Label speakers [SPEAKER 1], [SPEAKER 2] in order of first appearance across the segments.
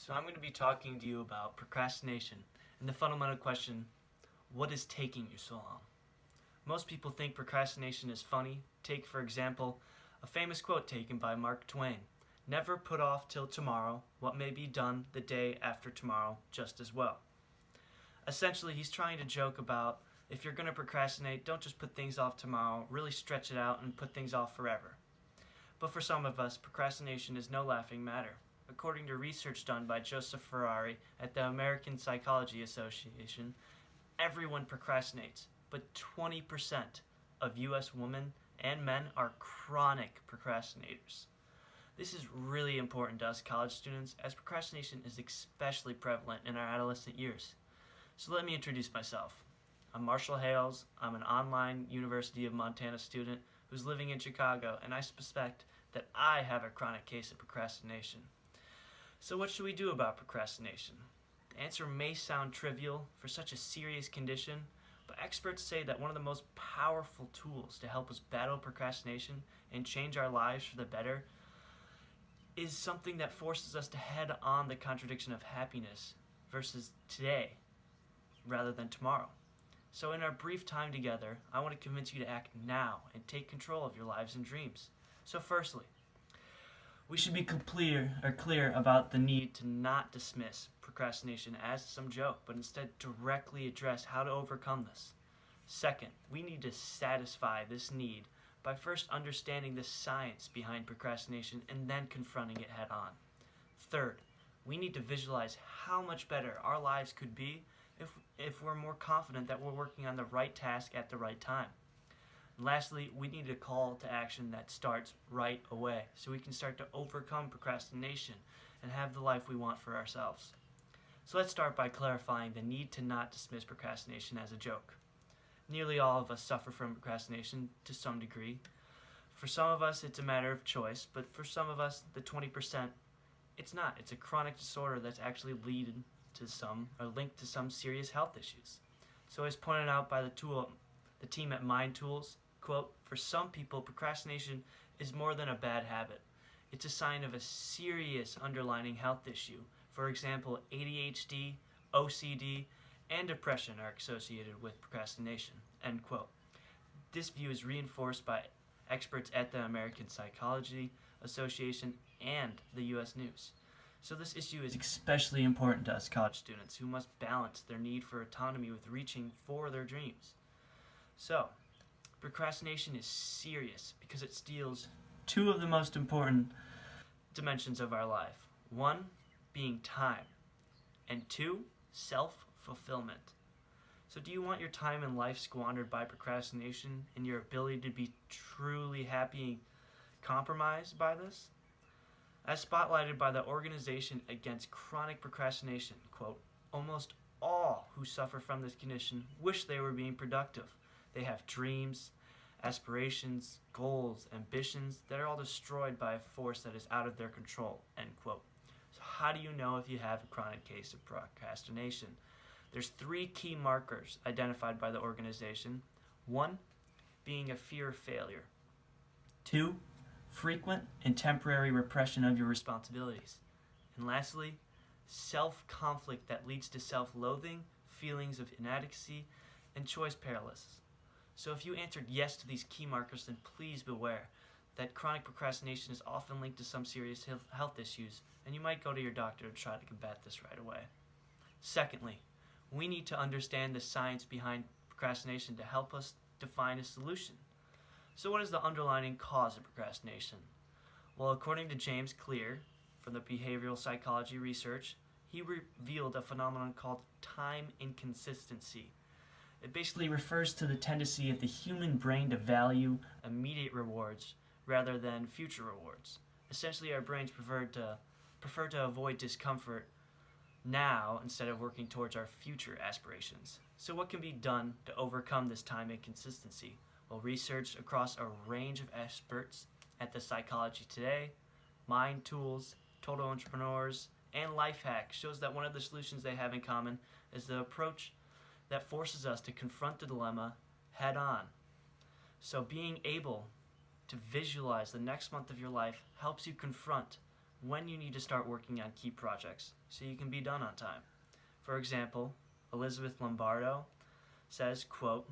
[SPEAKER 1] So I'm going to be talking to you about procrastination and the fundamental question, what is taking you so long? Most people think procrastination is funny. Take, for example, a famous quote taken by Mark Twain. Never put off till tomorrow what may be done the day after tomorrow just as well. Essentially, he's trying to joke about if you're going to procrastinate, don't just put things off tomorrow, really stretch it out and put things off forever. But for some of us, procrastination is no laughing matter. According to research done by Joseph Ferrari at the American Psychology Association, everyone procrastinates, but 20% of U.S. women and men are chronic procrastinators. This is really important to us college students, as procrastination is especially prevalent in our adolescent years. So let me introduce myself. I'm Marshall Hales. I'm an online University of Montana student who's living in Chicago, and I suspect that I have a chronic case of procrastination. So what should we do about procrastination? The answer may sound trivial for such a serious condition, but experts say that one of the most powerful tools to help us battle procrastination and change our lives for the better is something that forces us to head on the contradiction of happiness versus today rather than tomorrow. So in our brief time together, I want to convince you to act now and take control of your lives and dreams. So firstly, we should be clear about the need to not dismiss procrastination as some joke, but instead directly address how to overcome this. Second, we need to satisfy this need by first understanding the science behind procrastination and then confronting it head on. Third, we need to visualize how much better our lives could be if we're more confident that we're working on the right task at the right time. And lastly, we need a call to action that starts right away so we can start to overcome procrastination and have the life we want for ourselves. So let's start by clarifying the need to not dismiss procrastination as a joke. Nearly all of us suffer from procrastination to some degree. For some of us, it's a matter of choice, but for some of us, the 20%, it's not. It's a chronic disorder that's actually linked to some serious health issues. So as pointed out by the team at Mind Tools, quote, for some people, procrastination is more than a bad habit. It's a sign of a serious underlying health issue. For example, ADHD, OCD, and depression are associated with procrastination, end quote. This view is reinforced by experts at the American Psychology Association and the U.S. News. So this issue is especially important to us college students who must balance their need for autonomy with reaching for their dreams. So, procrastination is serious because it steals two of the most important dimensions of our life. One, being time, and two, self-fulfillment. So do you want your time and life squandered by procrastination and your ability to be truly happy compromised by this? As spotlighted by the Organization Against Chronic Procrastination, quote, almost all who suffer from this condition wish they were being productive. They have dreams, aspirations, goals, ambitions that are all destroyed by a force that is out of their control, end quote. So how do you know if you have a chronic case of procrastination? There's 3 key markers identified by the organization. 1, being a fear of failure. 2, frequent and temporary repression of your responsibilities. And lastly, self-conflict that leads to self-loathing, feelings of inadequacy, and choice paralysis. So if you answered yes to these key markers, then please beware that chronic procrastination is often linked to some serious health issues, and you might go to your doctor to try to combat this right away. Secondly, we need to understand the science behind procrastination to help us define a solution. So what is the underlying cause of procrastination? Well, according to James Clear from the behavioral psychology research, he revealed a phenomenon called time inconsistency. It basically refers to the tendency of the human brain to value immediate rewards rather than future rewards. Essentially, our brains prefer to avoid discomfort now instead of working towards our future aspirations. So what can be done to overcome this time inconsistency? Well, research across a range of experts at the Psychology Today, Mind Tools, Total Entrepreneurs, and Life Hack shows that one of the solutions they have in common is the approach that forces us to confront the dilemma head on. So being able to visualize the next month of your life helps you confront when you need to start working on key projects so you can be done on time. For example, Elizabeth Lombardo says, quote,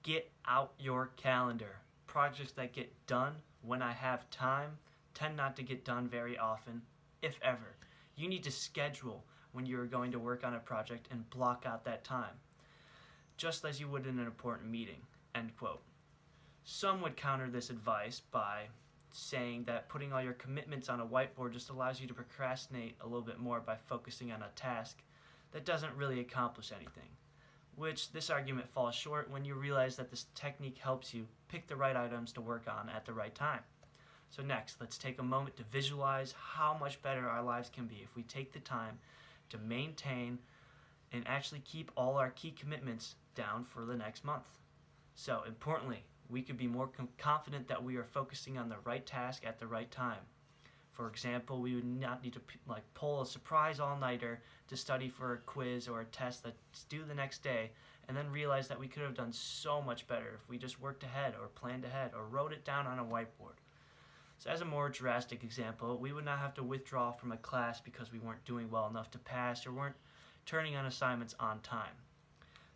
[SPEAKER 1] "Get out your calendar. Projects that get done when I have time tend not to get done very often, if ever. You need to schedule when you're going to work on a project and block out that time, just as you would in an important meeting," end quote. Some would counter this advice by saying that putting all your commitments on a whiteboard just allows you to procrastinate a little bit more by focusing on a task that doesn't really accomplish anything, which this argument falls short when you realize that this technique helps you pick the right items to work on at the right time. So next, let's take a moment to visualize how much better our lives can be if we take the time to maintain and actually keep all our key commitments down for the next month. So importantly, we could be more confident that we are focusing on the right task at the right time. For example, we would not need to pull a surprise all-nighter to study for a quiz or a test that's due the next day and then realize that we could have done so much better if we just worked ahead or planned ahead or wrote it down on a whiteboard. So as a more drastic example, we would not have to withdraw from a class because we weren't doing well enough to pass or weren't turning on assignments on time.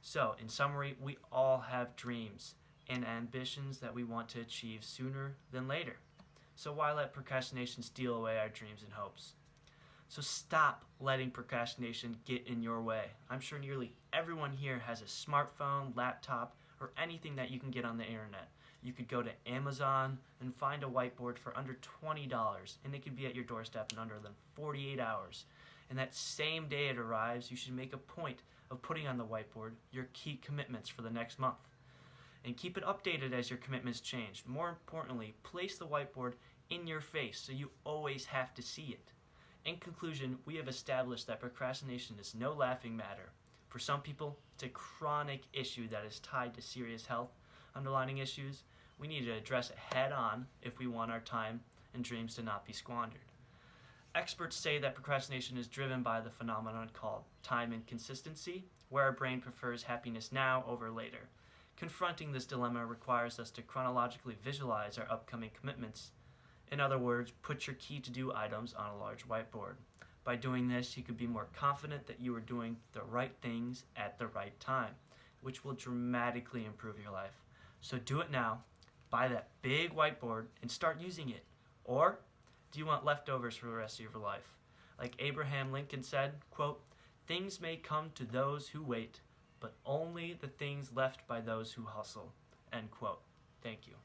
[SPEAKER 1] So in summary, we all have dreams and ambitions that we want to achieve sooner than later. So why let procrastination steal away our dreams and hopes? So stop letting procrastination get in your way. I'm sure nearly everyone here has a smartphone, laptop, or anything that you can get on the internet. You could go to Amazon and find a whiteboard for under $20, and it could be at your doorstep in under than 48 hours. And that same day it arrives, you should make a point of putting on the whiteboard your key commitments for the next month. And keep it updated as your commitments change. More importantly, place the whiteboard in your face so you always have to see it. In conclusion, we have established that procrastination is no laughing matter. For some people, it's a chronic issue that is tied to serious health underlying issues. We need to address it head on if we want our time and dreams to not be squandered. Experts say that procrastination is driven by the phenomenon called time inconsistency, where our brain prefers happiness now over later. Confronting this dilemma requires us to chronologically visualize our upcoming commitments. In other words, put your key to-do items on a large whiteboard. By doing this, you can be more confident that you are doing the right things at the right time, which will dramatically improve your life. So do it now, buy that big whiteboard, and start using it. Or do you want leftovers for the rest of your life? Like Abraham Lincoln said, quote, "Things may come to those who wait, but only the things left by those who hustle," end quote. Thank you.